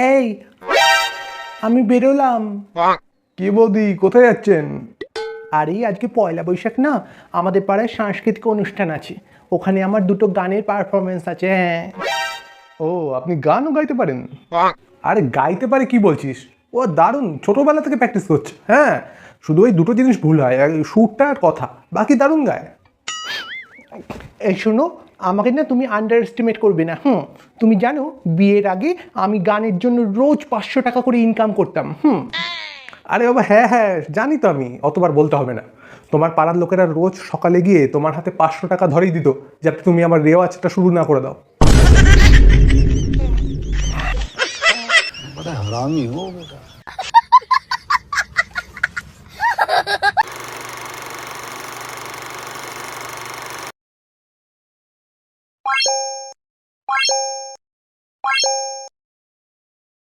এই আমি বেরোলাম। কি বৌদি, কোথায় যাচ্ছেন? আরে আজকে পয়লা বৈশাখ না, আমাদের পাড়ায় সাংস্কৃতিক অনুষ্ঠান আছে, ওখানে আমার দুটো গানের পারফরমেন্স আছে। হ্যাঁ। ও, আপনি গানও গাইতে পারেন? আরে গাইতে পারে কি বলছিস, ও দারুণ, ছোটবেলা থেকে প্র্যাকটিস করছে। হ্যাঁ, শুধু ওই দুটো জিনিস ভুল হয়, সুরটা আর কথা, বাকি দারুণ গায়। এই শোনো, আমাকে না তুমি আন্ডার এস্টিমেট করবে না। তুমি জানো বিয়ের আগে আমি গানের জন্য রোজ 500 টাকা করে ইনকাম করতাম। আরে বাবা, হ্যাঁ হ্যাঁ জানি তো, আমি অতবার বলতে হবে না। তোমার পাড়ার লোকেরা রোজ সকালে গিয়ে তোমার হাতে 500 টাকা ধরেই দিত, যাতে তুমি আমার রেওয়াজটা শুরু না করে দাও। बड़ा हरामी हो बेटा।